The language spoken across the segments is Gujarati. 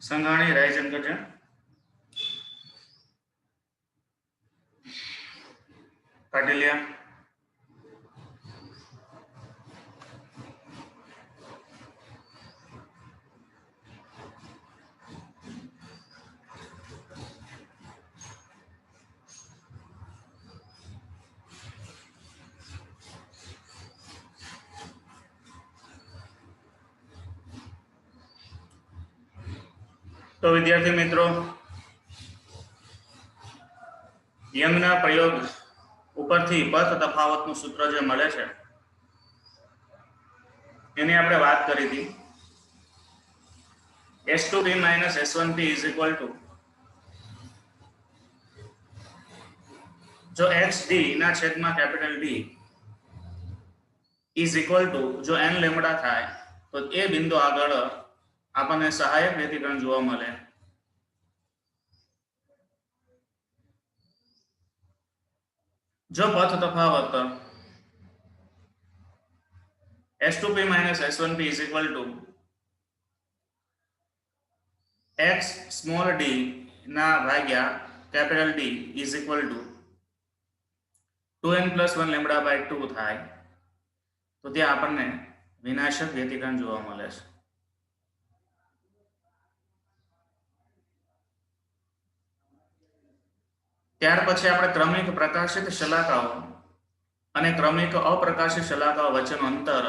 સંઘાણી રાયચંદ કરજે. કાટેલિયા. તો વિદ્યાર્થી મિત્રો, યંગના પ્રયોગ ઉપરથી પથ તફાવતનું સૂત્ર જે મળે છે એની આપણે વાત કરી હતી. S2P minus S1P is equal to, જો XD ના છેદમાં capital D is equal to જો n લેમ્બડા થાય તો એ બિંદુ આગળ આપણને સહાયક વ્યતિકરણ જોવા મળે. જો પથ તફાવત S2P minus S1P is equal to x small d ના ભાગ્યા capital D is equal to 2n plus 1 lambda by 2 થાય તો ત્યાં આપણને વિનાશક વ્યતિકરણ જોવા મળે છે. ત્યાર પછી આપણે ક્રમિક પ્રકાશિત શલાકાઓ અને ક્રમિક અપ્રકાશિત શલાકાઓ વચ્ચેનું અંતર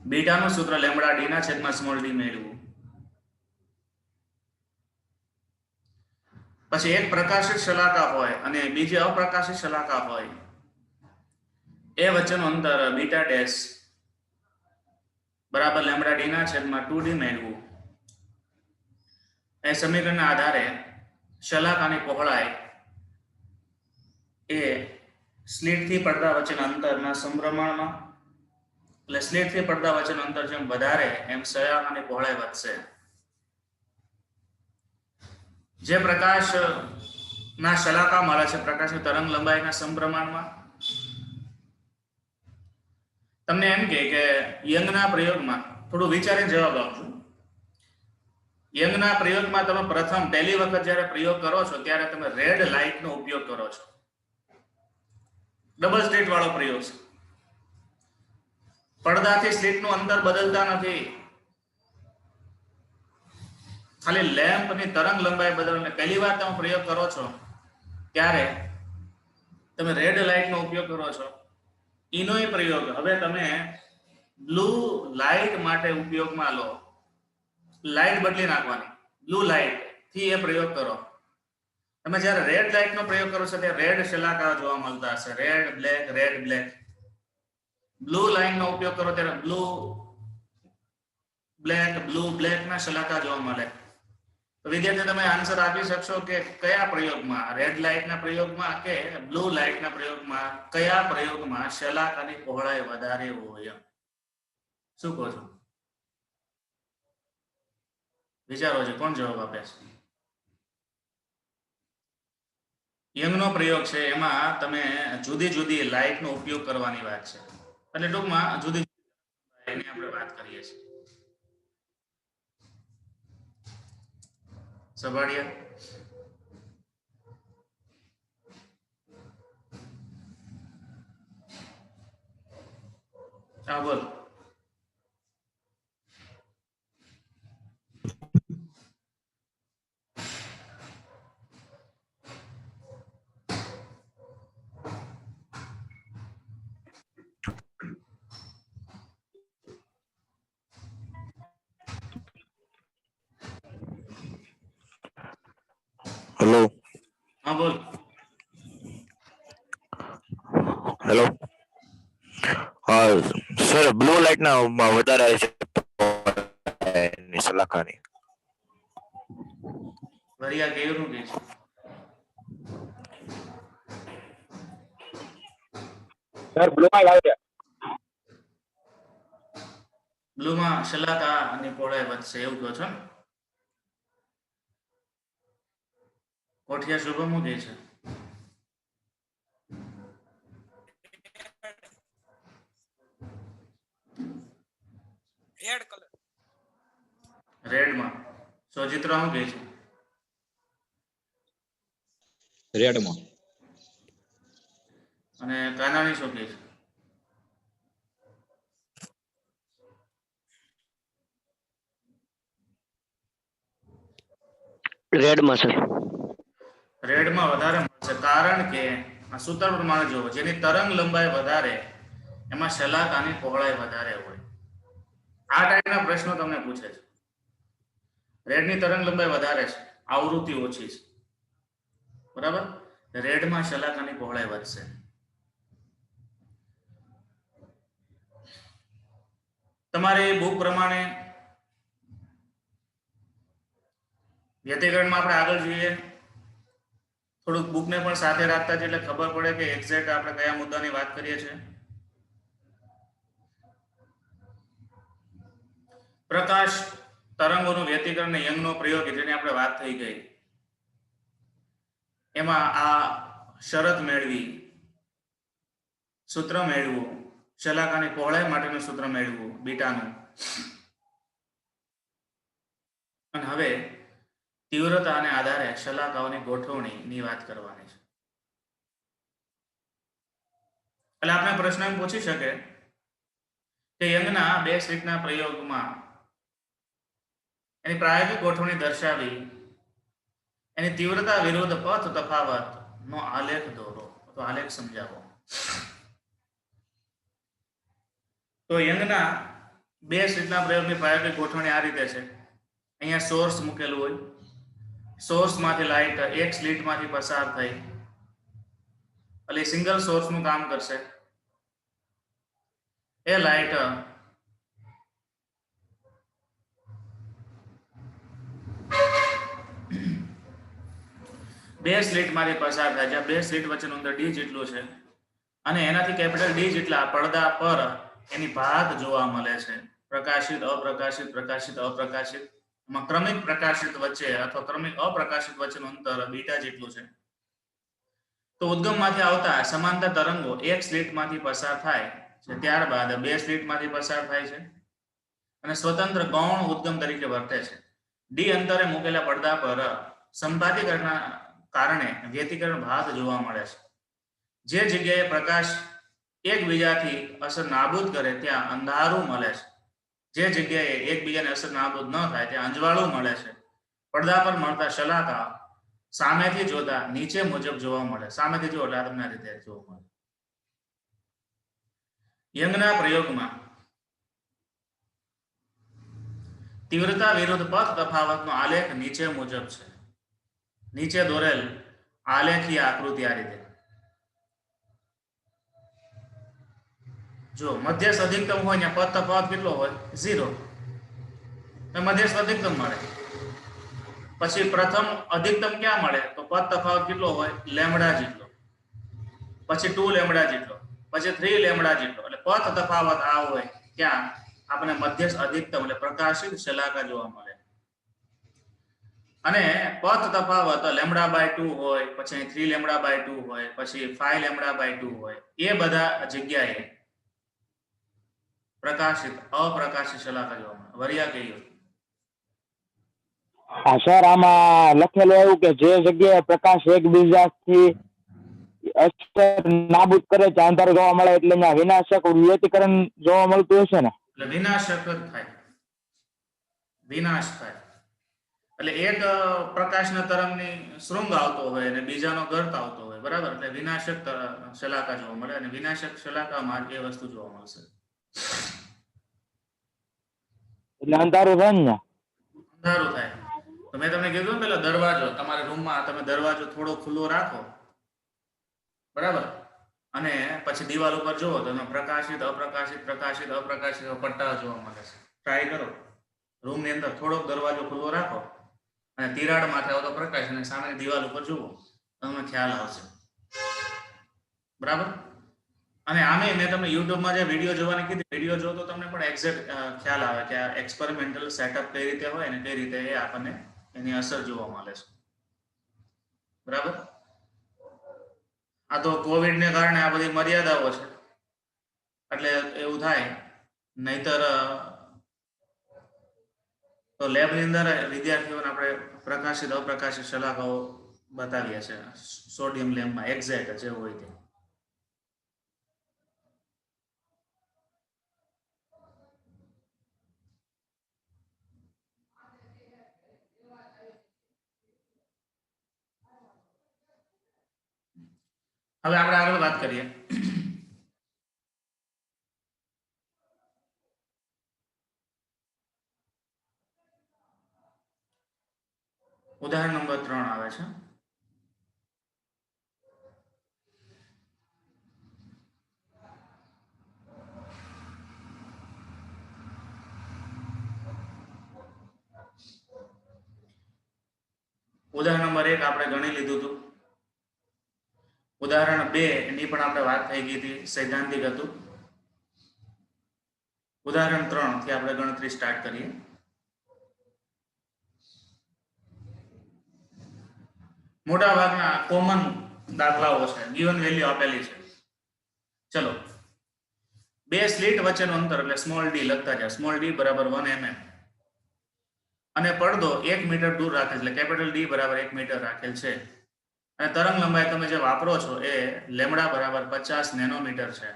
બીટાનું સૂત્ર લેમ્બડા ડી ના છેદમાં સ્મોલ ડી મેળવ્યું. પછી એક પ્રકાશિત શલાકા હોય અને બીજી અપ્રકાશિત શલાકા હોય એ વચ્ચેનું અંતર બીટા ડેશ બરાબર લેમ્બડા ડી ના છેદમાં 2d મેળવ્યું. એ સમીકરણના આધારે શલાકાની પહોળાઈ એ સ્લિટથી પડદા વચ્ચેના અંતરના સમપ્રમાણમાં, એટલે સ્લિટથી પડદા વચ્ચેનું અંતર જેમ વધારે એમ શલાકાની પહોળાઈ વધશે. જે પ્રકાશના શલાકા મળે છે પ્રકાશની તરંગ લંબાઈના સમપ્રમાણમાં. તમને એમ કે યંગના પ્રયોગમાં થોડું વિચારીને જવાબ આપજો. યંગના પ્રયોગમાં તમે પ્રથમ પહેલી વખત જ્યારે પ્રયોગ કરો છો ત્યારે તમે રેડ લાઇટનો ઉપયોગ કરો છો. ડબલ સ્લિટ વાળો પ્રયોગ છે. પડદાથી સ્લિટનું અંતર બદલતા નથી, ખાલી લેમ્પની તરંગ લંબાઈ બદલને પહેલી વાર તમે પ્રયોગ કરો છો ત્યારે તમે રેડ લાઇટનો ઉપયોગ કરો છો. એનોય પ્રયોગ હવે તમે બ્લુ લાઇટ માટે ઉપયોગમાં લો. લાઇટ બદલી નાખવાની, બ્લુ લાઇટ થી એ પ્રયોગ કરો. તમે જ્યારે રેડ લાઇટનો પ્રયોગ કરો છો ત્યારે રેડ શલાકા જોવા મળતા હશે, red black, red black. Blue લાઇનનો ઉપયોગ કરો ત્યારે બ્લુ બ્લેક ના શલાકા જોવા મળે. તો વિદ્યાર્થી તમે આન્સર આપી શકશો કે કયા પ્રયોગમાં, રેડ લાઇટના પ્રયોગમાં કે બ્લુ લાઇટના પ્રયોગમાં, કયા પ્રયોગમાં શલાકાની પહોળાઈ વધારે હોય? શું કહો છો? વિચારો છે, કોણ જવાબ આપે છે? યંગનો પ્રયોગ છે એમાં તમે જુદી જુદી લાઇટનો ઉપયોગ કરવાની વાત છે, એટલે ટૂંકમાં જુદી એની આપણે વાત કરીએ છીએ. સભાડિયા. હા બોલ. હેલો. હા બોલ. હેલો. હા સર, બ્લુ લાઇટ ના વધારે છે શલાકાની. વરિયા કેવું કે છે? સર બ્લુ માં લાવ છે. બ્લુમાં શલાકા અને પહોળાઈ વધશે એવું કહો છો ને? કોઠિયા શુભમ શું કહે છે? Red colour. રેડમાં સોજિત્ર શું કહે છે? રેડમાં. અને કાનાણી શું કહે છે? રેડમાં સર. રેડમાં વધારે મળશે, કારણ કે આ સૂત્ર પ્રમાણે જુઓ, જેની તરંગ લંબાઈ વધારે એમાં શલાકાની પહોળાઈ વધારે હોય. આ ટાઈપના પ્રશ્નો તમને પૂછે છે. રેડની તરંગ લંબાઈ વધારે છે, આવૃત્તિ ઓછી છે, બરાબર. રેડમાં શલાકાની પહોળાઈ વધશે. તમારી બુક પ્રમાણે વ્યતિકરણમાં આપણે આગળ જોઈએ, થોડુંક બુકને પણ સાથે રાખતા છે એટલે ખબર પડે કે એક્ઝેક્ટ આપણે કયા મુદ્દાની વાત કરીએ છીએ. પ્રકાશ તરંગોનું વ્યતિકરણ અને યંગનો પ્રયોગ જેની આપણે વાત થઈ ગઈ, એમાં આ શરત મેળવી, સૂત્ર મેળવવું, શલાકાની પહોળાઈ માટેનું સૂત્ર મેળવવું બીટાનું, અને હવે તીવ્રતાને આધારે શલાકાઓની ગોઠવણીની વાત કરવાની છે. એટલે આપણે પ્રશ્ન એમ પૂછી શકે કે યંગના બે સ્લિટના પ્રયોગમાં એની પ્રાયોગિક ગોઠવણી દર્શાવી એની તીવ્રતા વિરુદ્ધ પથ તફાવત નો આલેખ દોરો, તો આલેખ સમજાવો. તો યંગના બે સ્લિટના પ્રયોગની પ્રાયોગિક ગોઠવણી આ રીતે છે. અહીંયા સોર્સ મૂકેલું હોય, સોર્સમાંથી લાઇટ એક સ્લિટમાંથી પસાર થઈ એટલે સિંગલ સોર્સનું કામ કરશે. એ લાઇટ બે સ્લિટમાંથી પસાર થાય, જ્યાં બે સ્લિટ વચ્ચેનું અંતર ડી જેટલું છે, અને એનાથી કેપિટલ ડી જેટલા પડદા પર એની ભાત જોવા મળે છે. પ્રકાશિત, અપ્રકાશિત, પ્રકાશિત, અપ્રકાશિત. એમાં ક્રમિક પ્રકાશિત વચ્ચે અથવા ક્રમિક અપ્રકાશિત વચ્ચેનું અંતર બીટા જેટલું છે. તો ઉદ્ગમમાંથી આવતા સમાંતર તરંગો એક સ્લિટમાંથી પસાર થાય છે, ત્યારબાદ બે સ્લિટમાંથી પસાર થાય છે અને સ્વતંત્ર ગૌણ ઉદ્ગમ તરીકે વર્તે છે. ડી અંતરે મૂકેલા પડદા પર સંપાતીકરણના કારણે વ્યતિકરણ ભાત જોવા મળે છે. જે જગ્યાએ પ્રકાશ એકબીજાથી અસર નાબૂદ કરે ત્યાં અંધારું મળે છે, જે જગ્યાએ એકબીજાને અસર નાબૂદ ન થાય ત્યાં અંજવાળું મળે છે. પડદા પર મળતા શલાકા સામેથી જોતા નીચે મુજબ જોવા મળે. સામેથી જો એટલે તમને આ રીતે જોવા મળે. યંગના પ્રયોગમાં તીવ્રતા વિરુદ્ધ પથ તફાવતનો આલેખ નીચે મુજબ છે. નીચે દોરેલ આલેખીય આકૃતિ આ રીતે. જો મધ્યસ્થ અધિકતમ હોય ને પથ તફાવત કેટલો હોય? 0. મધ્યસ્થ અધિકતમ મળે. પછી પ્રથમ અધિકતમ ક્યાં મળે? તો પથ તફાવત કેટલો હોય? લેમ્બડા જેટલો. પછી 2 લેમ્બડા જેટલો. પછી 3 લેમ્બડા જેટલો. એટલે પથ તફાવત આ હોય ત્યાં આપણે મધ્યસ્થ અધિકતમ એટલે પ્રકાશિત શલાકા જોવા મળે. અને પથ તફાવત લેમ્બડા બાય 2 હોય, પછી 3 લેમ્બડા બાય 2 હોય, પછી 5 લેમ્બડા બાય 2 હોય, એ બધા જગ્યાએ પ્રકાશિત અપ્રકાશિત શલાકા જોવા મળે. વરિયા કહીએ. હા સર, આમાં લખેલું એવું કે જે જગ્યાએ પ્રકાશ એકબીજાથી અસર નાબૂદ કરે છે અંધારું જોવા મળે, એટલે અહીંયા વિનાશક વ્યતિકરણ જોવા મળતું હશે ને? એટલે વિનાશક જ થાય, વિનાશ થાય. એટલે એક પ્રકાશના તરંગની શૃંગ આવતો હોય અને બીજાનો ગર્ત આવતો હોય, બરાબર. એટલે વિનાશક શલાકા જોવા મળે અને વિનાશક શલાકામાં એ વસ્તુ જોવા મળશે. એટલે અંધારું થાય ને? અંધારું થાય. તો મેં તમને કીધું ને પેલા દરવાજો, તમારા રૂમમાં તમે દરવાજો થોડો ખુલ્લો રાખો, બરાબર, અને પછી દિવાલ ઉપર જુઓ તો એમાં પ્રકાશિત અપ્રકાશિત પ્રકાશિત અપ્રકાશિત પટ્ટા જોવા મળે છે. ટ્રાય કરો. રૂમની અંદર થોડોક દરવાજો ખુલ્લો રાખો અને તિરાડ માથે આવતો પ્રકાશ અને સામેની દિવાલ ઉપર જુઓ, તમને ખ્યાલ આવશે, બરાબર. અને આમે મેં તમને યુટ્યુબમાં જે વિડીયો જોવાની કીધી, વિડીયો જો તો તમને પણ એક્ઝેક્ટ ખ્યાલ આવે કે આ એક્સપેરિમેન્ટલ સેટઅપ કઈ રીતે હોય અને કઈ રીતે એ આપણને એની અસર જોવા મળે છે, બરાબર. આ તો કોવિડ ને કારણે આ બધી મર્યાદાઓ છે એટલે એવું થાય, નહીતર તો લેબની અંદર વિદ્યાર્થીઓને આપણે પ્રકાશિત અપ્રકાશિત શલાકાઓ બતાવીએ છે સોડિયમ લેમ્પમાં એક્ઝેક્ટ જે હોય તે. હવે આપણે આગળ વાત કરીએ. ઉદાહરણ નંબર 3 આવે છે. ઉદાહરણ નંબર 1 આપણે ગણી લીધું હતું. ઉદાહરણ 2 ની પણ આપણે વાત થઈ ગઈ હતી, સૈદ્ધાંતિક હતું. ઉદાહરણ 3 થી આપણે ગણતરી સ્ટાર્ટ કરીએ. મોટા ભાગના કોમન દાખલાઓ છે, ગિવન વેલ્યુ આપેલી છે. ચલો, બે સ્લીટ વચ્ચેનું અંતર એટલે સ્મોલ ડી લખતા જાય. સ્મોલ ડી બરાબર 1 mm અને પડદો 1 મીટર દૂર રાખેલ એટલે કેપિટલ ડી બરાબર 1 મીટર રાખેલ છે. અને તરંગ લંબાઈ તમે જે વાપરો છો એ લેમ્બડા બરાબર 50 નેનોમીટર છે.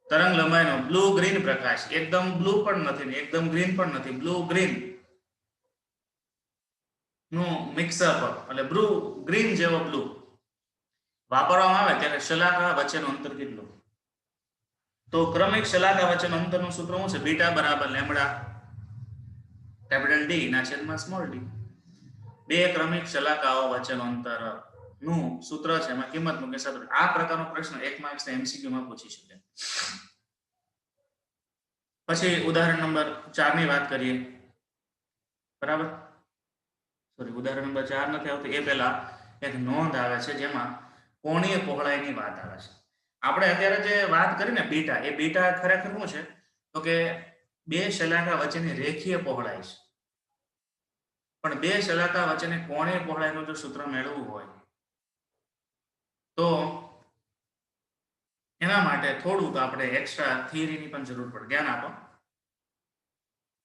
તરંગ લંબાઈનો બ્લુ ગ્રીન પ્રકાશ, એકદમ બ્લુ પણ નથી ને એકદમ ગ્રીન પણ નથી, બ્લુ ગ્રીન નું મિક્સઅપ એટલે બ્લુ ગ્રીન જેવો બ્લુ વાપરવામાં આવે ત્યારે શલાકા વચ્ચેનું અંતર કેટલું? તો ક્રમિક શલાકા વચ્ચેનું અંતરનું સૂત્ર શું છે? બીટા બરાબર લેમ્બડા કેપિટલ ડી ના છેદમાં સ્મોલ ડી. બે ક્રમિક શલાકાઓ વચ્ચેનું અંતર નું સૂત્ર છે, એમાં કિંમત મૂકી શકો. આ પ્રકારનો પ્રશ્ન 1 માર્ક્સ ના એમસીક્યુ માં પૂછી શકે. પછી ઉદાહરણ નંબર 4 ની વાત કરીએ. બરાબર, સોરી, ઉદાહરણ નંબર 4 નથી આવતું, એ પહેલા એક નોંધ આવે છે જેમાં કોણીય પહોળાઈની વાત આવે છે. આપણે અત્યારે જે વાત કરી ને બીટા, એ બીટા ખરેખર શું છે? તો કે બે શલાકા વચ્ચેની રેખીય પહોળાઈ છે. પણ બે શલાકા વચ્ચેની કોણીય પહોળાઈનું જો સૂત્ર મેળવવું હોય તો એના માટે થોડુંક આપણે એક્સ્ટ્રા થિયરીની પણ જરૂર પડે. ધ્યાન આપો.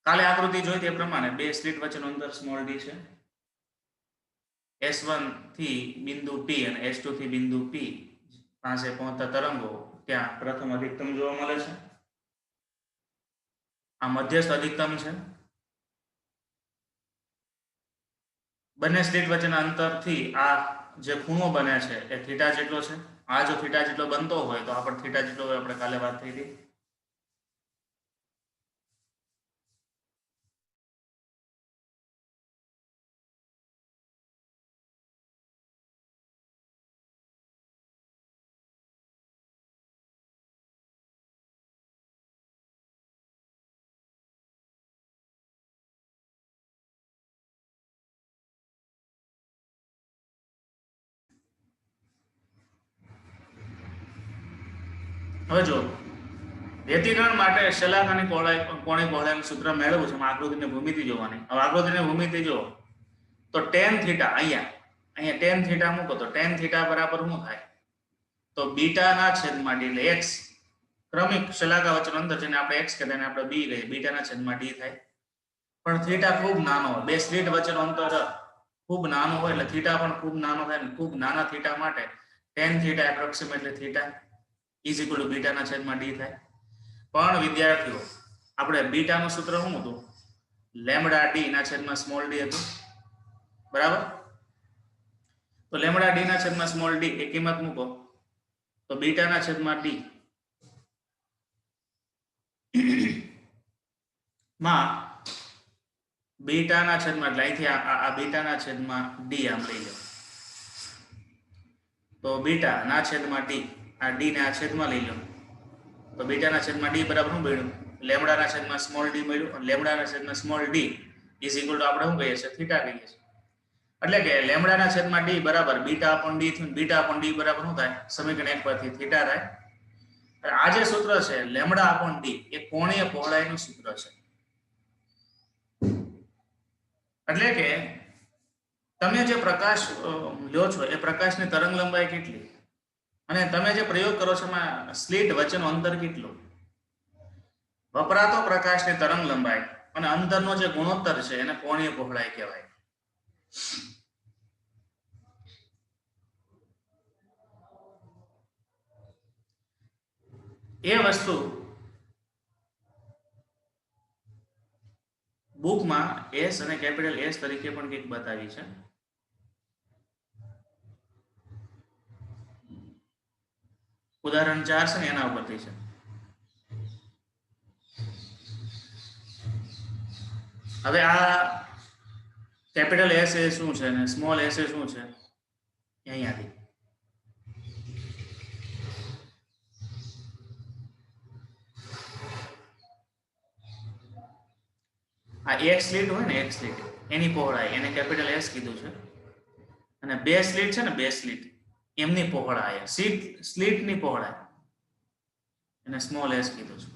કાલે આકૃતિ જોઈ તે પ્રમાણે બે સ્લીટ વચ્ચેનું અંતર સ્મોલ ડી છે. S1 થી બિંદુ P અને S2 થી બિંદુ P પાસે પહોંચતા તરંગો ત્યાં પ્રથમ અધિકતમ જોવા મળે છે. આ મધ્યસ્થ અધિકતમ છે. બંને સ્લીટ વચ્ચેના અંતરથી આ જે ખૂણો બને છે એ થીટા જેટલો છે. આ જો થીટા જેટલો બનતો હોય તો આપણે થીટા જેટલો હોય, આપણે કાલે વાત થઈ હતી. હવે જો વ્યતિકરણ માટે શલાકાની કોણી પહોળાઈનું સૂત્ર મેળવવું છે. આકૃતિની ભૂમિતિ જોવાની. હવે આકૃતિની ભૂમિતિ જો તો tan થીટા અહીંયા tan થીટા મૂકો તો tan થીટા બરાબર શું થાય? તો બીટા ના છેદમાં ડી એટલે x ક્રમિક શલાકા વચ્ચેનું અંતર જેને આપણે x કહેતા એને આપણે b કહીએ. બીટા ના છેદમાં d થાય. પણ થીટા ખૂબ નાનો હોય, બે સ્લીટ વચ્ચેનું અંતર ખૂબ નાનું હોય એટલે થીટા પણ ખૂબ નાનો થાય. ખૂબ નાના થીટા માટે tan theta approximately theta is equal to beta ના છેદમાં d થાય. પણ વિદ્યાર્થીઓ, આપણે બીટા નું સૂત્ર શું હતું? લેમ્બડા ડી ના છેદમાં સ્મોલ ડી હતું. બરાબર, તો લેમ્બડા ડી ના છેદમાં સ્મોલ ડી એ કિંમત મૂકો તો બીટા ના છેદમાં ડી માં બીટા ના છેદમાં એટલે અહીંથી આ બીટા ના છેદમાં ડી આમ લઈ લો તો બીટા ના છેદમાં ડી, આ ડી ને આ છેદમાં લઈ લો તો બીટા ના છેદમાં ડી બરાબર શું મળ્યું? લેમ્બડા ના છેદમાં સ્મોલ ડી મળ્યું. અને લેમ્બડા ના છેદમાં small D is equal to આપણે શું કહીએ છીએ? થીટા કહીએ છીએ. એટલે કે લેમ્બડા ના છેદમાં ડી બરાબર બીટા અપોન ડી થયું. બીટા અપોન ડી બરાબર શું થાય? સમીકરણ 1 પરથી થીટા થાય. આ જે સૂત્ર છે લેમ્બડા અપોન ડી એ કોણીય પહોળાઈનું સૂત્ર છે. એટલે કે તમે જે પ્રકાશ લ્યો છો એ પ્રકાશની તરંગ લંબાઈ કેટલી અને તમે જે પ્રયોગ કરો છો એમાં સ્લીટ વચ્ચેનું અંતર કેટલું? વપરાતો પ્રકાશની તરંગ લંબાઈ અને અંતરનો જે ગુણોત્તર છે એને કોણીય પહોળાઈ કહેવાય. એ વસ્તુ બુકમાં એસ અને કેપિટલ એસ તરીકે પણ કંઈક બતાવી છે. ઉદાહરણ 4 છે ને એના ઉપરથી છે. હવે આ કેપિટલ એસ એ શું છે અને સ્મોલ એસ એ શું છે અહીંયાથી આ એક સ્લીટ હોય ને, એક સ્લીટ એની પહોળાઈ એને કેપિટલ એસ કીધું છે, અને બે સ્લીટ છે ને, બે સ્લીટ એમની પહોળાઈ સ્લીટની પહોળાઈ એને સ્મોલ એસ કીધું છે.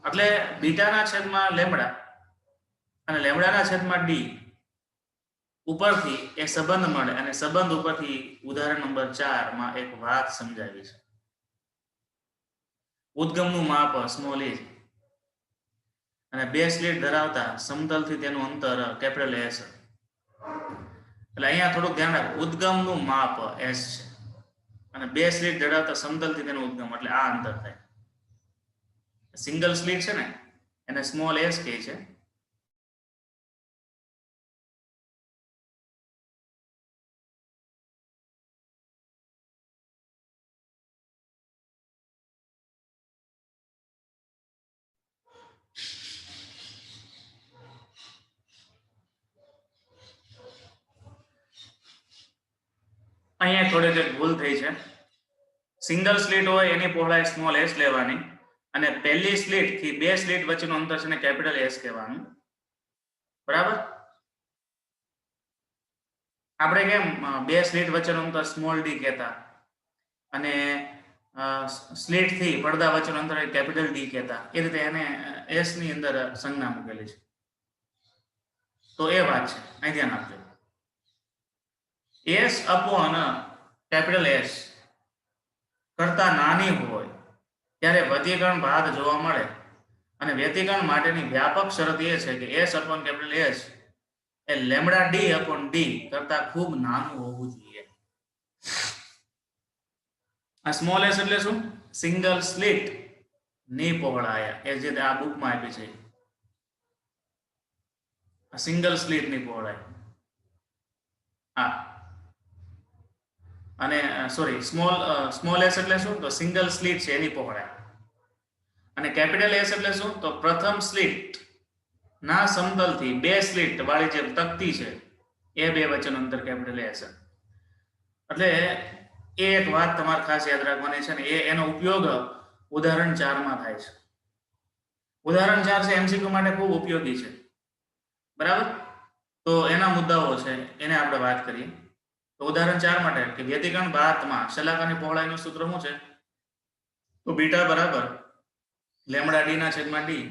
એટલે બીટાના છેદમાં લેમ્બડા અને લેમ્બડાના છેદમાં ડી ઉપરથી એ સંબંધ મળે, અને સંબંધ ઉપરથી ઉદાહરણ નંબર 4 માં એક વાત સમજાવી છે. ઉદ્ગમનું માપ સ્મોલ એ અને બે સ્લીટ ધરાવતા સમતલથી તેનું અંતર કેપિટલ એસ. એટલે અહીંયા થોડુંક ધ્યાન રાખો, ઉદ્ગમનું માપ એસ છે અને બે સ્લીટ ધરાવતા સમતલથી તેનું ઉદ્ગમ, એટલે આ અંતર થાય. સિંગલ સ્લીટ છે ને એને સ્મોલ એસ કહે છે. અહીંયા થોડીક એક ભૂલ થઈ છે. સિંગલ સ્લીટ હોય એની પહોળાઈ સ્મોલ એસ લેવાની, અને પહેલી સ્લીટ થી બે સ્લીટ વચ્ચેનું અંતર છે ને કેપિટલ એસ કહેવાનું. બરાબર? આપણે કેમ બે સ્લીટ વચ્ચેનું અંતર સ્મોલ ડી કહેતા અને સ્લીટ થી પડદા વચ્ચેનું અંતર કેપિટલ ડી કહેતા, એ રીતે એને એસ ની અંદર સંજ્ઞા મૂકેલી છે. તો એ વાત છે, અહીં ધ્યાન આપજો. એસ અપોન કેપિટલ એસ કરતા નાની હોય ત્યારે વ્યતિકરણ ભાગ જોવા મળે, અને વ્યતિકરણ માટેની વ્યાપક શરત એ છે કે એસ અપોન કેપિટલ એસ એ લેમ્બડા ડી અપોન ડી કરતા ખૂબ નાનું હોવું જોઈએ. આ સ્મોલ એસ એટલે શું? સિંગલ સ્લીટ ની પહોળાઈ, એ જે આ બુકમાં આપી છે, આ સિંગલ સ્લીટ ની પહોળાઈ. હા, અને સોરી, સ્મોલ એસ એટલે શું? તો સિંગલ સ્લીટ છે એની પહોળાઈ. અને કેપિટલ એસ એટલે શું? તો પ્રથમ સ્લીટ ના સમતલથી બે સ્લીટ વાળી જે તકતી છે એ બે વચ્ચેનું અંતર કેપિટલ એસ. એટલે એ એક વાત તમારે ખાસ યાદ રાખવાની છે ને, એનો ઉપયોગ ઉદાહરણ 4 માં થાય છે. ઉદાહરણ 4 છે એમસીક્યુ માટે ખૂબ ઉપયોગી છે. બરાબર? તો એના મુદ્દાઓ છે એને આપણે વાત કરીએ. તો ઉદાહરણ 4 માટે કે વ્યતિકરણ ભાતમાં શલાકાની પહોળાઈનું સૂત્ર શું છે? તો બીટા બરાબર લેમ્બડા ડી ના છેદમાં ડી,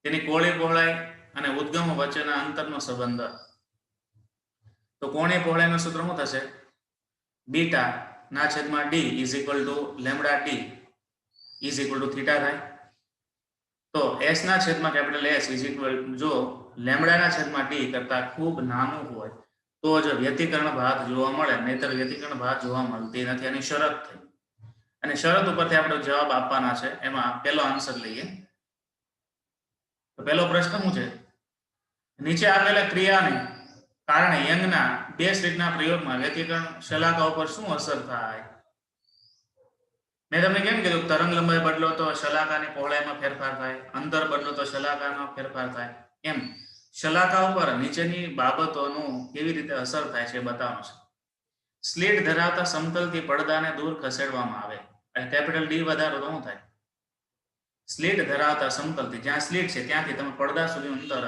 તેની કોણીય પહોળાઈ અને ઉદ્ગમ વચ્ચેના અંતરનો સંબંધ. તો કોણીય પહોળાઈનું સૂત્ર શું થશે? બીટા ના છેદમાં D is equal to lambda D is equal to theta થાય. તો એસ ના છેદમાં કેપિટલ એસ ઇઝ ઇક્વલ, જો લેમ્બડા ના છેદમાં ડી કરતા ખૂબ નાનું હોય તો જ વ્યતિકરણ ભાગ જોવા મળે, નહીતર વ્યતિકરણ ભાગ જોવા મળતી નથી. આની શરત થઈ, અને શરત ઉપરથી આપણે જવાબ આપવાના છે. એમાં પહેલો આન્સર લઈએ. તો પહેલો પ્રશ્ન શું છે? નીચે આપેલા ક્રિયાને કારણે યંગના બે સ્લીટના પ્રયોગમાં વ્યતિકરણ શલાકા ઉપર શું અસર થાય? મેં તમને કેમ કીધું? તરંગ લંબાઈ બદલો તો શલાકાની પહોળાઈમાં ફેરફાર થાય, અંતર બદલો તો શલાકામાં ફેરફાર થાય. એમ શલાકા ઉપર નીચેની બાબતોનું કેવી રીતે અસર થાય છે એ બતાવવાનું છે. સ્લીટ ધરાવતા સમતલથી પડદાને દૂર ખસેડવામાં આવે, અને કેપિટલ ડી વધારો તો શું થાય? સ્લીટ ધરાવતા સમતલથી, જ્યાં સ્લીટ છે ત્યાંથી તમે પડદા સુધી અંતર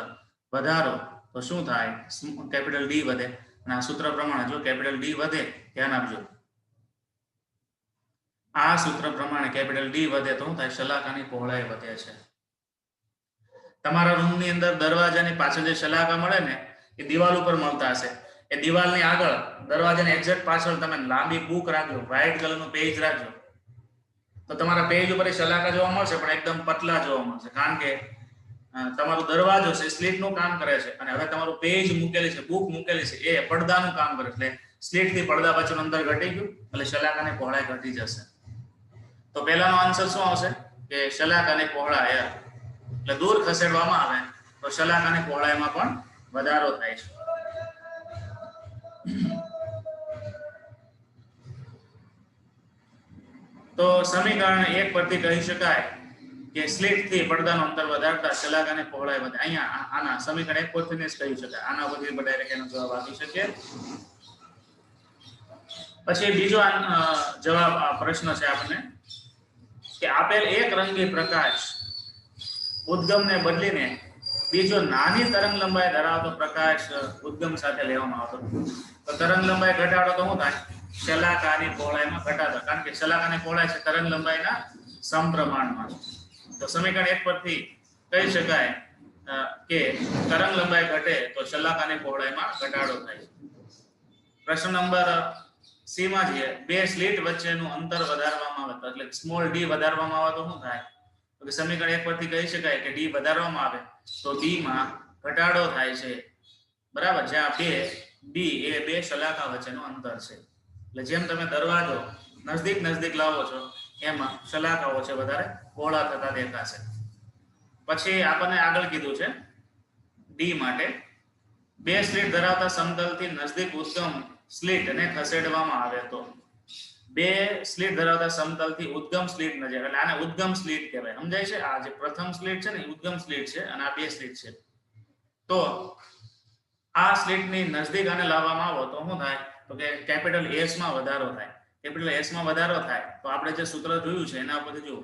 વધારો તો શું થાય? કેપિટલ ડી વધે. અને આ સૂત્ર પ્રમાણે જો કેપિટલ ડી વધે, ધ્યાન આપજો, આ સૂત્ર પ્રમાણે કેપિટલ ડી વધે તો શું થાય? શલાકાની પહોળાઈ વધે છે. તમારા રૂમની અંદર દરવાજાની પાછળ જે શલાકા મળે ને એ દિવાલ ઉપર મળતા હશે. એ દિવાલની આગળ દરવાજાની એક્ઝેક્ટ પાછળ તમે લાંબી બુક રાખજો, વ્હાઇટ કલરનું પેજ રાખજો. તો તમારા પેજ ઉપર એ શલાકા જોવા મળશે, પણ એકદમ પતલા જોવા મળશે, કારણ કે તમારો દરવાજો છે સ્લીટ નું કામ કરે છે, અને હવે તમારું પેજ મૂકેલી છે, બુક મૂકેલી છે, એ પડદાનું કામ કરે છે. એટલે સ્લીટ થી પડદા વચ્ચેનું અંતર ઘટી ગયું, એટલે શલાકાની પહોળાઈ ઘટી જશે. તો પહેલાનો આન્સર શું આવશે કે શલાકાની પહોળાઈ એટલે દૂર ખસેડવામાં આવે તો શલાકાની પહોળાઈમાં પણ વધારો થાય છે. તો સમીકરણ 1 પરથી કહી શકાય કે સ્લીટ થી પડદાનું અંતર વધારતા શલાકાની પહોળાઈ વધે. અહીંયા આના સમીકરણ 1 પરથી જ કહી શકાય. આના પરથી ડાયરેક્ટ એનો જવાબ આપી શકીએ. પછી બીજો જવાબ પ્રશ્ન છે આપણને કે આપેલ એક રંગી પ્રકાશ ઉદ્ગમને બદલીને બીજો નાની તરંગ લંબાઈ ધરાવતો પ્રકાશ ઉદ્ગમ સાથે લેવામાં આવતો, તો તરંગ લંબાઈ ઘટાડો તો શું થાય? શલાકાની પહોળાઈમાં ઘટાડો, કારણ કે શલાકાની પહોળાઈ છે તરંગ લંબાઈના સમપ્રમાણમાં. તો સમીકરણ 1 પરથી કહી શકાય કે તરંગ લંબાઈ ઘટે તો શલાકાની પહોળાઈમાં ઘટાડો થાય. પ્રશ્ન નંબર સી માં છે, બે સ્લીટ વચ્ચેનું અંતર વધારવામાં આવે, એટલે સ્મોલ ડી વધારવામાં આવે તો શું થાય? તો સમીકરણ 1 પરથી કહી શકાય કે ડી વધારવામાં આવે તો ડી માં ઘટાડો થાય છે, બરાબર? જ્યાં બે ડી એ બે શલાકા વચ્ચેનું અંતર છે. એટલે જેમ તમે દરવાજો નજદીક લાવો છો એમાં શલાકાઓ છે વધારે પહોળા થતા દેખાશે. પછી આપણને આગળ કીધું છે ડી માટે બે સ્લીટ ધરાવતા સમતલથી નજદીક ઉદ્ગમ સ્લીટ ને ખસેડવામાં આવે તો, બે સ્લીટ ધરાવતા સમતલથી ઉદ્ગમ સ્લીટ નજીક, એટલે આને ઉદ્ગમ સ્લીટ કહેવાય. સમજાય છે? આ જે પ્રથમ સ્લીટ છે ને ઉદ્ગમ સ્લીટ છે, અને આ બે સ્લીટ છે. તો આ સ્લીટની નજદીક આને લાવવામાં આવો તો શું થાય? તો કે કેપિટલ એસ માં વધારો થાય. કેપિટલ એસ માં વધારો થાય તો આપણે જે સૂત્ર જોયું છે એના ઉપરથી જુઓ,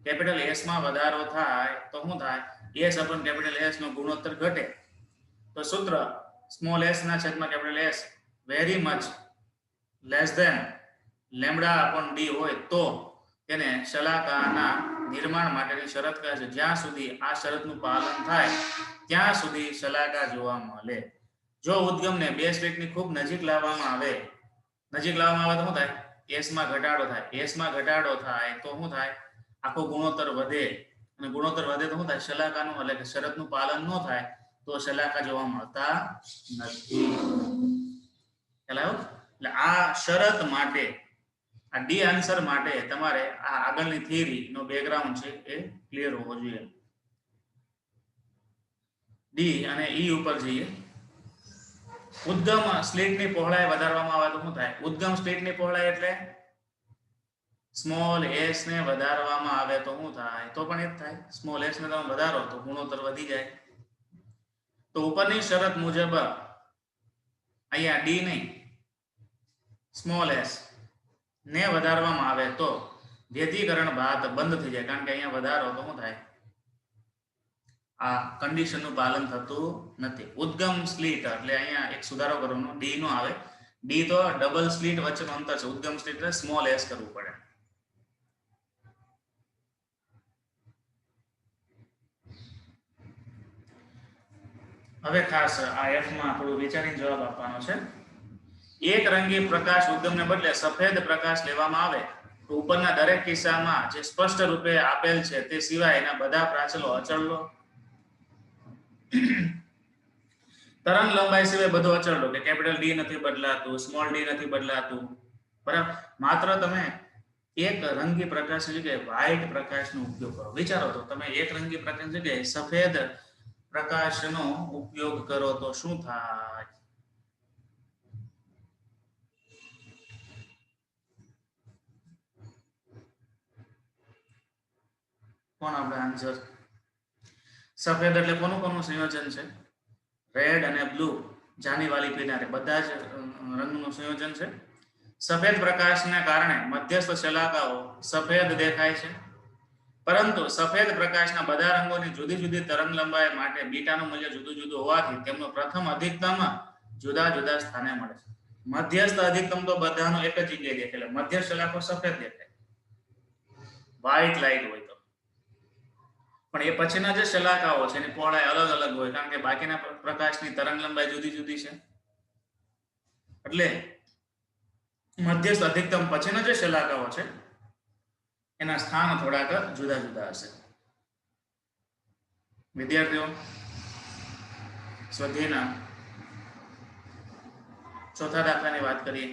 કેપિટલ એસ માં વધારો થાય તો શું થાય? એસ અપન કેપિટલ એસ નો ગુણોત્તર ઘટે. તો સૂત્ર સ્મોલ એસ ના છેદમાં capital S very much less than lambda upon D હોય તો તેને શલાકાના નિર્માણ માટેની શરત કહે છે. જ્યાં સુધી આ શરતનું પાલન થાય ત્યાં સુધી શલાકા જોવા મળે. જો ઉદ્ગમને બે સ્લીટની ખૂબ નજીક લાવવામાં આવે તો શું થાય? એસ માં ઘટાડો થાય. એસ માં ઘટાડો થાય તો શું થાય? આખો ગુણોત્તર વધે, અને ગુણોત્તર વધે તો શું થાય? શલાકાનું એટલે કે શરતનું પાલન ન થાય તો શલાકા જોવા મળતા નથી. એટલે આ શરત માટે, આ ડી આન્સર માટે તમારે આ આગળની થિયરી નો બેકગ્રાઉન્ડ છે એ ક્લિયર હોવો જોઈએ. ડી અને ઈ ઉપર જઈએ. ઉદ્ગમ સ્લીટની પહોળાઈ વધારવામાં આવે તો શું થાય? ઉદ્ગમ સ્લીટની પહોળાઈ એટલે સ્મોલ એસ ને વધારવામાં આવે તો શું થાય? તો પણ એ જ થાય. સ્મોલ એસ ને તમે વધારો તો ગુણોત્તર વધી જાય. તો ઉપરની શરત મુજબ અહીંયા ડી નહીં સ્મોલ એસ ને વધારવામાં આવે તો વ્યતિકરણ ભાત બંધ થઈ જાય, કારણ કે અહીંયા વધારો તો શું થાય? આ કન્ડિશનનું પાલન થતું નથી. ઉદ્ગમ સ્લીટ એટલે અહીંયા એક સુધારો કરવાનો, ડી નો આવે. ડી તો ડબલ સ્લીટ વચ્ચેનું અંતર છે. ઉદ્ગમ સ્લીટ એટલે સ્મોલ એસ કરવું પડે. હવે ખાસ આ એફ માં થોડું વિચારીને જવાબ આપવાનો છે. એક રંગી પ્રકાશ ઉદ્ગમને બદલે સફેદ પ્રકાશ લેવામાં આવે તો ઉપરના દરેક કિસ્સામાં જે સ્પષ્ટ રૂપે આપેલ છે તે સિવાય એના બધા પ્રાચલો અચળ લો. તરંગ લંબાઈ સિવાય બધું અચળ લો, કે કેપિટલ ડી નથી બદલાતું, સ્મોલ ડી નથી બદલાતું, બરાબર? માત્ર તમે એક રંગી પ્રકાશની જગ્યાએ વ્હાઇટ પ્રકાશનો ઉપયોગ કરો. વિચારો તો તમે એક રંગી પ્રકાશની જગ્યાએ સફેદ પ્રકાશનો ઉપયોગ કરો તો શું થાય? કોણ આપણે આન્સર? સફેદ એટલે કોનું સંયોજન છે? રેડ અને બ્લુ, જાની વાલી પીનારે, બધા જ રંગનું સંયોજન છે. સફેદ પ્રકાશને કારણે મધ્યસ્થ શલાકાઓ સફેદ દેખાય છે, પરંતુ સફેદ પ્રકાશના બધા રંગોની જુદી જુદી તરંગ લંબાઈ માટે બીટાનું મૂલ્ય જુદું જુદું હોવાથી તેમનો પ્રથમ અધિકતમ જુદા જુદા સ્થાને મળે છે. મધ્યસ્થ અધિકતમ તો બધાનો એક જ જગ્યાએ દેખાય, એટલે મધ્ય શલાકો સફેદ દેખાય, વ્હાઇટ લાઇટ હોય તો. પણ એ પછીના જે શલાકાઓ છે એની પહોળાઈ અલગ અલગ હોય, કારણ કે બાકીના પ્રકાશની તરંગ લંબાઈ જુદી જુદી છે. એટલે મધ્યસ્થ અધિકતમ પછીના જે શલાકાઓ છે એના સ્થાન થોડાક જુદા જુદા હશે. વિદ્યાર્થીઓ, સ્વાધ્યાયના ચોથા દાખલાની વાત કરીએ.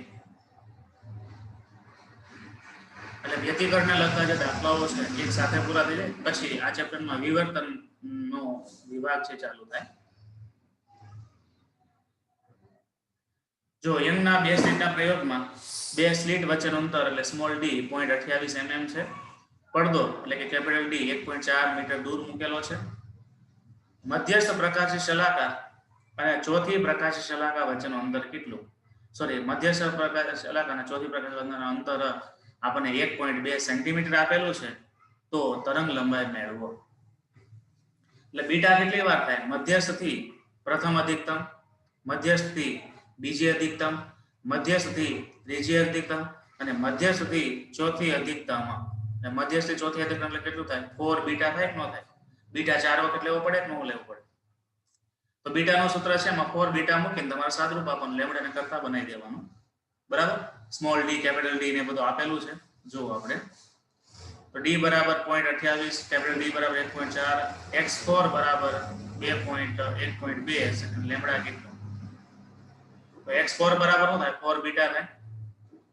એટલે વ્યતિકરણને લગતા જે દાખલાઓ છે એક સાથે પૂરા થઈ જાય પછી આ ચેપ્ટરમાં વિવર્તનનો વિભાગ છે ચાલુ થાય. જો યંગના બે સ્લિટના પ્રયોગમાં બે સ્લિટ વચ્ચેનું અંતર એટલે સ્મોલ ડી 0.28 mm છે. પડદો એટલે કે કેપિટલ ડી 1.4 મીટર દૂર મૂકેલો છે. મધ્યસ્થ પ્રકાશી શલાકા અને ચોથી પ્રકાશી શલાકા વચ્ચેનું અંતર કેટલું? મધ્યસ્થ પ્રકાશી શલાકા અને ચોથી પ્રકાશી શલાકાનું અંતર આપણને 1.2 સેન્ટીમીટર આપેલું છે. તો તરંગ લંબાઈ મેળવો. એટલે બીટા કેટલી વાર થાય? મધ્યસ્થથી પ્રથમ અધિકતમ, મધ્યસ્થથી બીજી અધિકતમ, મધ્યસ્થથી ત્રીજી અધિકતમ અને મધ્યસ્થથી ચોથી અધિકતમ. અને મધ્યસ્થથી ચોથી અધિકતમ એટલે કેટલું થાય? 4 બીટા થાય કે ન થાય? બીટા 4 વખત લેવો પડે કે ન લેવો પડે? તો બીટાનું સૂત્ર છે એમાં 4 બીટા મૂકીને તમારે સાદરૂપ આપવાનું, લેમ્ડાને કરતા બનાવી દેવાનું. બરાબર? સ્મોલ ડી, કેપિટલ ડી ને બધું આપેલું છે. જો આપણે તો ડી બરાબર 0.28, કેપિટલ ડી બરાબર 1.4, x4 બરાબર 2.1.2 સેકન્ડ, લેમ્ડા કેટલું? તો x4 બરાબર શું થાય? 4 બીટા થાય.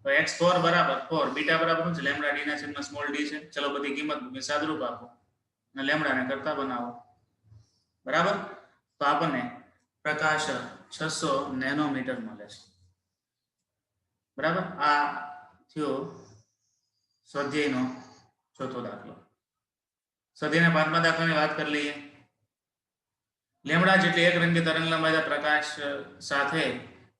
તો x4 બરાબર 4 બીટા બરાબર શું છે? લેમ્ડા ડી ના છેદમાં સ્મોલ ડી છે. ચલો બધી કિંમત મૂકી સાદરૂપ આપો અને લેમ્ડાને કરતા બનાવો. બરાબર? તો આપણને પ્રકાશ 600 નેનોમીટર મળે છે. બરાબર? આ થયો સ્વાધ્યાયનો ચોથો દાખલો. સ્વાધ્યાયના પાંચમા દાખલાની વાત કરી લઈએ. લેમ્ડા જેટલી એક રંગી તરંગ લંબાઈ પ્રકાશ સાથે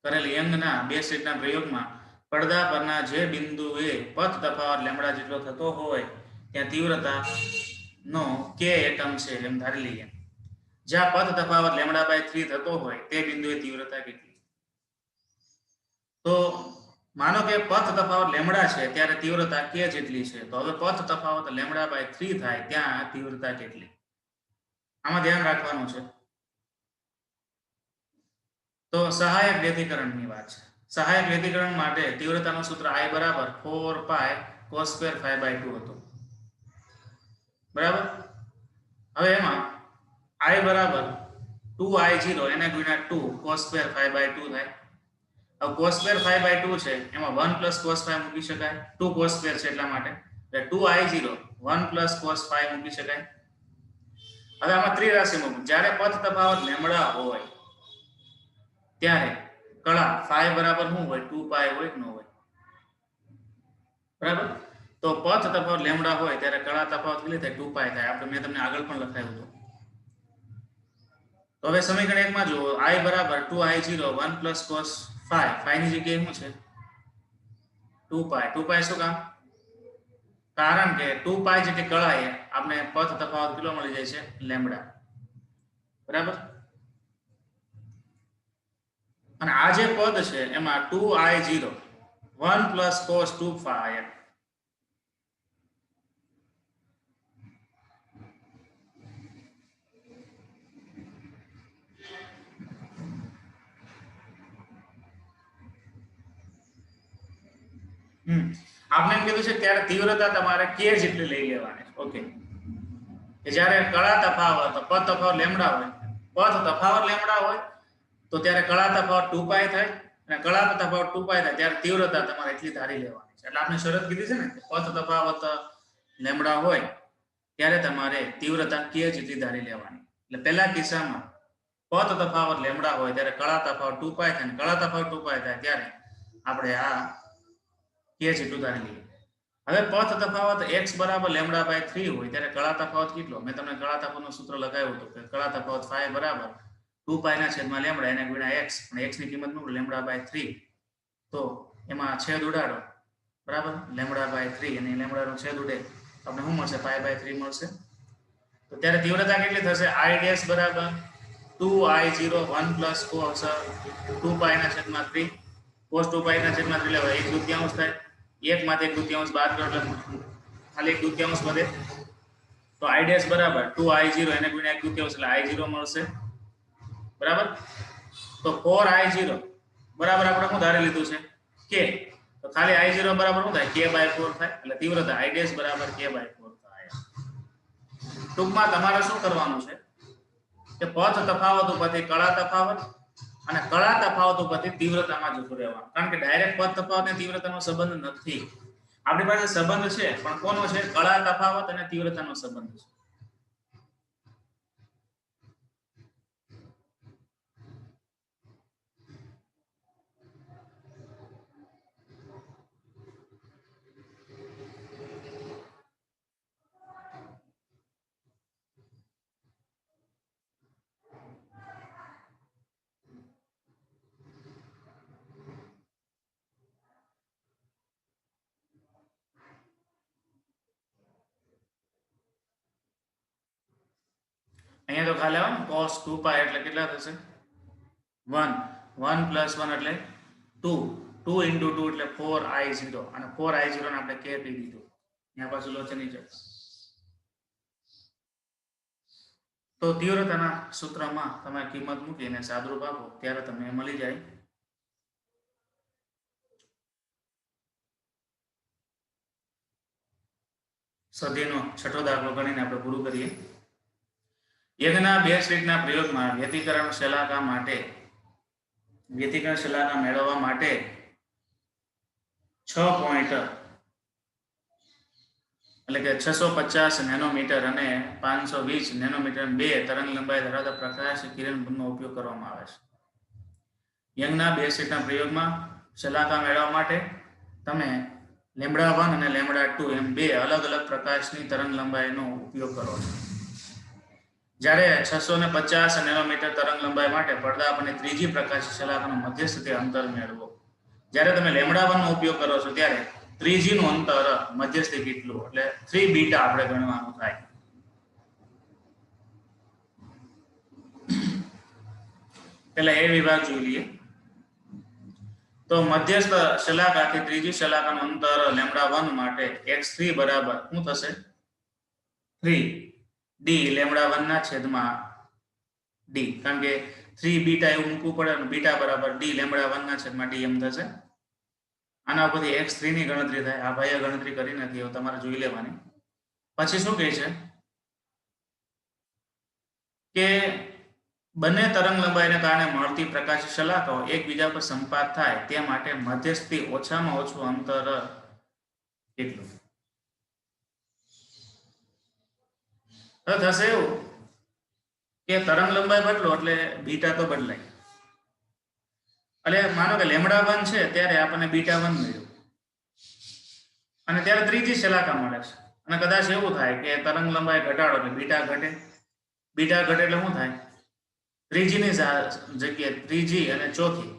કરેલ યંગના બે સ્લિટના પ્રયોગમાં પડદા પરના જે બિંદુએ પથ તફાવત લેમ્ડા જેટલો થતો હોય ત્યાં તીવ્રતા નો કે એકમ છે એમ ધારી લઈએ. જ્યાં પથ તફાવત λ/3 થતો હોય તે બિંદુએ તીવ્રતા કેટલી? તો માનો કે પથ તફાવત લેમ્ડા છે ત્યારે તીવ્રતા કે જેટલી છે. તો હવે પથ તફાવત λ/3 થાય ત્યાં તીવ્રતા કેટલી? આમાં ધ્યાન રાખવાનું છે. તો સહાયક વ્યતિકરણની વાત છે. સહાયક વ્યતિકરણ માટે તીવ્રતાનું સૂત્ર I બરાબર 4π cos² π/2 હતું. બરાબર? હવે એમાં I બરાબર 2I0 એને ગુણ્યા 2 cos² π/2 થાય. હવે cos² π/2 છે એમાં 1 cos π મૂકી શકાય. 2 cos² છે એટલા માટે એટલે 2I0 1 cos π મૂકી શકાય. હવે આમાં ત્રિરાશી મૂકું. જ્યારે પથ તફાવત લેમ્ડા હોય ત્યારે કળા phi બરાબર શું હોય? 2π હોય કે ન હોય? બરાબર? તો પથ તફાવત લેમ્ડા હોય ત્યારે કળા તફાવત કેટલી થાય? 2π થાય. આપણે મેં તમને આગળ પણ લખાવ્યું હતું. તો હવે સમીકરણ 1 માં જુઓ I બરાબર 2I0 1 cos phi. phi ની જગ્યાએ શું છે? 2π. 2π શું કામ? કારણ કે 2π જેટલી કળાએ આપણે પથ તફાવત કેટલો મળી જાય છે? લેમ્ડા. બરાબર? અને આ જે પદ છે એમાં 2I0 1 cos 2π આપણે એમ કીધું છે ત્યારે તીવ્રતા તમારે k જેટલી લઈ લેવાની. ઓકે, કે જ્યારે કળા તફાવત પથ તફાવત લેમ્ડા હોય, પથ તફાવત લેમ્ડા હોય તો ત્યારે કળા તફાવત 2π થાય અને કળા તફાવત 2π થાય ત્યારે તીવ્રતા તમારે એટલી ધારી લેવાની છે. એટલે આપણે શરત કીધી છે ને કે પથ તફાવત લેમ્ડા હોય ત્યારે તમારે તીવ્રતા k જેટલી ધારી લેવાની. એટલે પહેલા કિસ્સામાં પથ તફાવત લેમ્ડા હોય ત્યારે કળા તફાવત 2π થાય અને કળા તફાવત 2π થાય ત્યારે આપણે આ k જેટલું ધારી લઈએ. હવે પથ તફાવત x બરાબર λ/3 હોય ત્યારે કળા તફાવત કેટલો? મેં તમને કળા તફાવતનું સૂત્ર લગાવ્યું હતું કે કળા તફાવત phi બરાબર 2π ના છેદમાં લેમ્ડા એને ગુણ્યા x, અને x ની કિંમત નું λ/3. તો એમાં છેદ ઉડાડો. બરાબર? λ/3 અને લેમ્ડા નો છેદ ઉડે આપણે શું મળશે? π/3 મળશે. તો ત્યારે તીવ્રતા કેટલી થશે? I ડેશ બરાબર 2I0 1 cos 2π ના છેદમાં 3 cos 2π ના છેદમાં 3 લેવા 1/2 થાય. 1 માંથી 1/2 બાદ કરો એટલે ખાલી 1/2 વધે. તો I ડેશ બરાબર 2I0 એને ગુણ્યા 1/2 એટલે I0 મળશે. બરાબર? તો 4I0 બરાબર આપણે શું ધારી લીધું છે? k. તો તો ખાલી I0 બરાબર શું થાય k/4 થાય એટલે તીવ્રતા I ડેશ બરાબર k/4 થાય. ટૂંકમાં તમારે શું કરવાનું છે કે પથ તફાવત ઉપરથી કળા તફાવત અને કળા તફાવત ઉપરથી તીવ્રતામાં જતું રહેવાનું, કારણ કે ડાયરેક્ટ પથ તફાવત અને તીવ્રતાનો સંબંધ નથી. આપણી પાસે સંબંધ છે પણ કોનો છે? કળા તફાવત અને તીવ્રતાનો સંબંધ છે. અહીંયા તો ખાલી આવે ને cos 2π એટલે કેટલા થશે? 1 1 + 1 એટલે 2 2 × 2 એટલે 4I0 અને 4I0 ને આપણે k આપી દીધું. અહીંયા પાછું લોચે નીચે. તો તીવ્રતાના સૂત્રમાં તમે કિંમત મૂકીને સાદુરૂપ આપો ત્યારે તમને મળી જાય સ્વાધ્યાયનો છઠ્ઠો દાખલો ગણીને આપણે પૂરું કરીએ. યજ્ઞના 2 સ્લિટના પ્રયોગમાં વ્યતિકરણ શલાકા મેળવવા માટે 6 પોઈન્ટ એટલે કે 650 નેનોમીટર અને 520 નેનોમીટર બે તરંગ લંબાઈ ધરાવતા પ્રકાશ કિરણ બંધનો ઉપયોગ કરવામાં આવે છે. યંગના 2 સ્લિટના પ્રયોગમાં શલાકા મેળવવા માટે તમે λ1 અને λ2 એમ બે અલગ અલગ પ્રકાશની તરંગ લંબાઈનો ઉપયોગ કરો છો. જ્યારે 650 નેનોમીટર તરંગ લંબાઈ માટે પડદા પરની ત્રીજી પ્રકાશી શલાકાનો મધ્યસ્થ અંતર મેળવો. જ્યારે તમે λ1 નો ઉપયોગ કરો છો ત્યારે 3G નું અંતર મધ્યસ્થી કેટલું એટલે 3 બીટા આપણે ગણવાનું થાય. એટલે એ વિભાગ જોઈ લઈએ. તો મધ્યસ્થ શલાકાથી ત્રીજી શલાકાનું અંતર λ1 માટે x3 બરાબર શું થશે? 3d λ1 ના છેદમાં d, કારણ કે 3 બીટા એવું મૂકવું પડે અને બીટા બરાબર d λ1 ના છેદમાં d એમ થશે. આના ઉપરથી x3 ની ગણતરી થાય. આ ભાઈએ ગણતરી કરી નથી, એવું તમારે જોઈ લેવાની. પછી શું કહે છે કે બંને તરંગ લંબાઈને કારણે મળતી પ્રકાશી શલાકાઓ એકબીજા પર સંપાત થાય તે માટે મધ્યસ્થી ઓછામાં ઓછું અંતર કેટલું? તો થશે એવું કે તરંગ લંબાઈ બદલો એટલે બીટા તો બદલાય. એટલે માનો કે λ1 છે ત્યારે આપણને β1 મળ્યું અને ત્યારે ત્રીજી શલાકા મળે છે અને કદાચ એવું થાય કે તરંગ લંબાઈ ઘટાડો એટલે બીટા ઘટે. બીટા ઘટે એટલે શું થાય? 3G ની જગ્યાએ 3G અને ચોથી,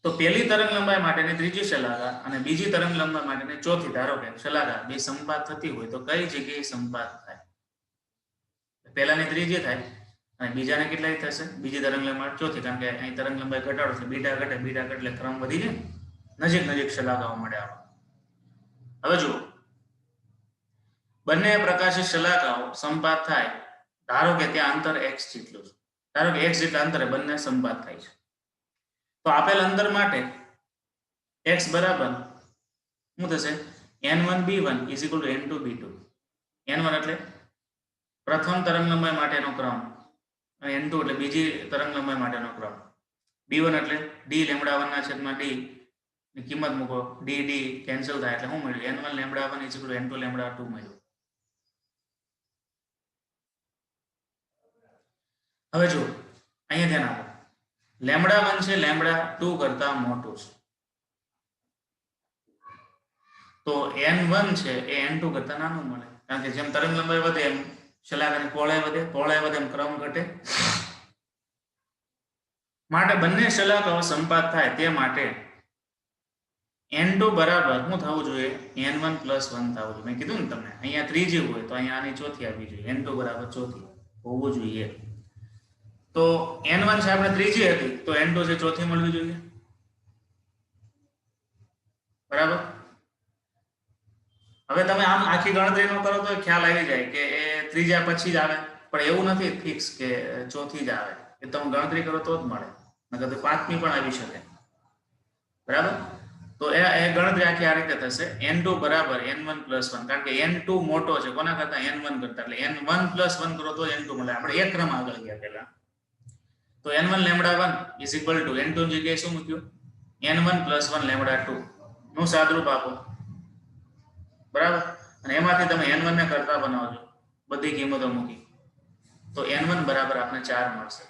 તો પહેલી તરંગ લંબાઈ માટેની ત્રીજી શલાકા અને બીજી તરંગ લંબાઈ માટેની ચોથી, ધારો કે શલાકા બે સંપાત થતી હોય તો કઈ જગ્યાએ સંપાત થાય? પહેલાની 3G થાય અને બીજાને કેટલાય થશે? બીજી તરંગ લંબાઈ ચોથી, કારણ કે અહીં તરંગ લંબાઈ ઘટાડો છે, બીટા ઘટે, બીટા ઘટે એટલે ક્રમ વધી જાય, નજીક નજીક શલાકાઓ મળે. હવે જુઓ, બંને પ્રકાશી શલાકાઓ સંપાત થાય, ધારો કે ત્યાં અંતર x જેટલું છે, ધારો કે x જેટલા અંતરે બંને સંપાત થાય છે. તો આપેલ અંતર માટે x બરાબર શું થશે? n1b1 = n2b2. n1 એટલે પ્રથમ તરંગ લંબાઈ માટેનો ક્રમ અને n2 એટલે બીજી તરંગ લંબાઈ માટેનો ક્રમ. b1 એટલે d λ1 ના છેદમાં d ની કિંમત મૂકો, d કેન્સલ થાય એટલે શું મળ્યું? n1 λ1 = n2 λ2 મળ્યું. હવે જો અહીંયા ધ્યાન આપો, λ1 છે λ2 કરતા મોટું છે, તો n1 છે એ n2 કરતા નાનું મળે, કારણ કે જેમ તરંગ લંબાઈ વધે એમ શલાકાની પહોળાઈ વધે, પહોળાઈ વધે એમ ક્રમ ઘટે. માટે બંને શલાકાઓ સંપાત થાય તે માટે n2 બરાબર શું થવું જોઈએ? n1 + 1 થવું જોઈએ. મેં કીધું ને તમને, અહીંયા 3G હોય તો અહીંયા આની ચોથી આવી જોઈએ, n2 બરાબર ચોથી હોવું જોઈએ. તો n1 છે આપણે 3G હતી તો n2 છે ચોથી મળવી જોઈએ, બરાબર. હવે તમે આમ આખી ગણતરી ન કરો તો ખ્યાલ આવી જાય કે એ ત્રીજા પછી જ આવે, પણ એવું નથી ફિક્સ કે ચોથી જ આવે. એ તમે ગણતરી કરો તો જ મળે, નકર તો પાંચમી પણ આવી શકે, બરાબર. તો એ ગણતરી આખી આ રીતે થશે n2 બરાબર n1 + 1 કારણ કે n2 મોટો છે કોના કરતા n1 કરતા એટલે n1 + 1 કરો તો n2 મળે આપણે એક ક્રમ આગળ ગયા પહેલા તો n1 લેમ્બડા 1 = n2 ની જગ્યાએ શું મૂક્યું n1 + 1 લેમ્બડા 2 નું સાદરૂપ આપો બરાબર અને એમાંથી તમે n1 ને કરતા બનાવજો બધી કિંમતો મૂકી તો n1 બરાબર આપણે 4 મળશે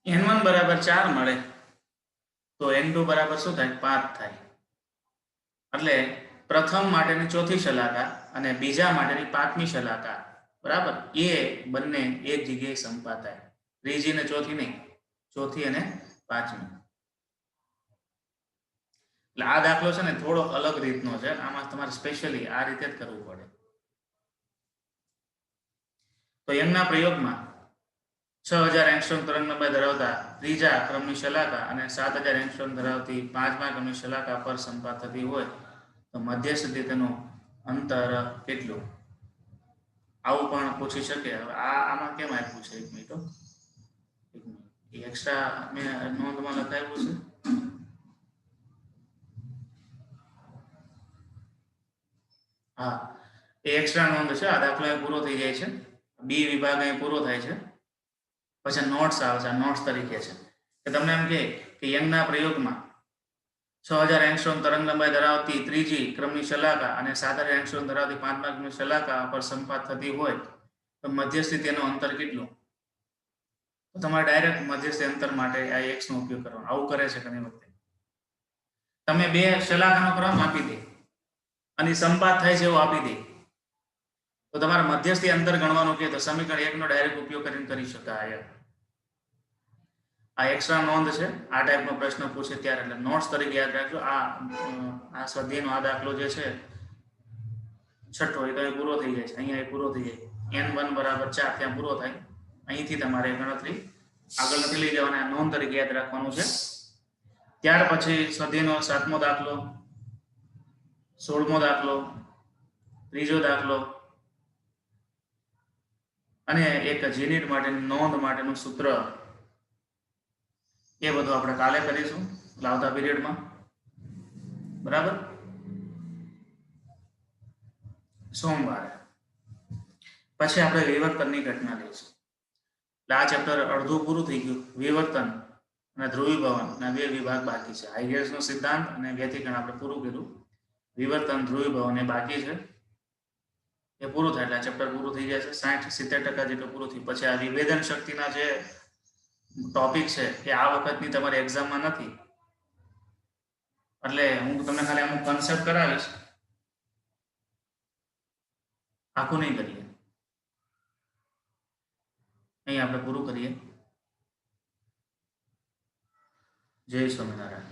n1 બરાબર 4 મળે તો n2 બરાબર શું થાય 5 થાય એટલે પ્રથમ માટેની ચોથી શલાકા અને બીજા માટેની પાંચમી શલાકા બરાબર એ બંને એક જગ્યાએ સંપાત થાય ત્રીજી ને ચોથી નહીં ચોથી અને પાંચમી એટલે આ દાખલો છે ને થોડો અલગ રીતનો છે આમાં તમારે સ્પેશિયલી આ રીતે જ કરવું પડે તો એમના પ્રયોગમાં 6000 એંગસ્ટ્રોમ તરંગલંબાઈ ધરાવતા ત્રીજા ક્રમની શલાકા અને 7000 એંગસ્ટ્રોમ ધરાવતી પાંચમા ક્રમની શલાકા પર સંપાત થતી હોય તો મધ્ય સુધી તેનું અંતર કેટલું આવું પણ પૂછી શકે હવે આમાં કેમ આપ્યું છે એક મિનિટ એક્સ્ટ્રા મેં નોંધમાં લખાવ્યું છે હા એ એક્સ્ટ્રા નોંધ છે આ દાખલો પૂરો થઈ જાય છે બી વિભાગ અહીં પૂરો થાય છે પછી નોટ્સ આવે છે નોટ્સ તરીકે છે કે તમને એમ કે યંગના પ્રયોગમાં 6000 એંગસ્ટ્રોમ તરંગલંબાઈ ધરાવતી ત્રીજી ક્રમની શલાકા અને 7000 એંગસ્ટ્રોમ ધરાવતી પાંચમા ક્રમની શલાકા પર સંપાત થતી હોય તો મધ્યસ્થી તેનું અંતર કેટલું તો તમારે ડાયરેક્ટ મધ્યસ્થી અંતર માટે આ x નો ઉપયોગ કરવાનો આવું કરે છે ઘણી વખતે તમે બે શલાકાનો ક્રમ આપી દે અને સંપાત થાય છે એવું આપી દે તો તમારે મધ્યસ્થી અંતર ગણવાનું કે તો સમીકરણ 1 નો ડાયરેક્ટ ઉપયોગ કરીને કરી શકાય આ એક્સ્ટ્રા નોંધ છે આ ટાઈપનો પ્રશ્ન પૂછે ત્યારે એટલે નોટ્સ તરીકે યાદ રાખજો આ સ્વાધ્યાયનો આ દાખલો જે છે છઠ્ઠો એ તો પૂરો થઈ જાય છે અહીંયા એ પૂરો થઈ જાય n1 બરાબર 4 ત્યાં પૂરો થાય અહીંથી તમારે ગણતરી આગળ નથી લઈ જવાના નોંધ તરીકે યાદ રાખવાનું છે ત્યાર પછી સ્વાધ્યાયનો 7મો દાખલો 16મો દાખલો ત્રીજો દાખલો અને એક જીનિટ માટેની નોંધ માટેનું સૂત્ર એ બધું આપણે કાલે કરીશું આવતા પીરિયડમાં બરાબર સોમવારે પછી આપણે વિવર્તનની ઘટના લઈશું એટલે આ ચેપ્ટર અડધું પૂરું થઈ ગયું વિવર્તન અને ધ્રુવીભવન ના બે વિભાગ બાકી છે હાઇગેન્સનો સિદ્ધાંત અને વ્યતિકરણ આપણે પૂરું કર્યું વિવર્તન ધ્રુવીભવન એ બાકી છે એ પૂરું થાય એટલે આ ચેપ્ટર પૂરું થઈ જાય છે 60-70% જેટલું પૂરું થયું પછી આ વિભેદન શક્તિના જે ટોપિક છે એ આ વખતની તમારી એક્ઝામમાં નથી એટલે હું તમને ખાલી અમુક કન્સેપ્ટ કરાવીશ આખું નહીં કરીએ અહીં આપણે પૂરું કરીએ જય સ્વામિનારાયણ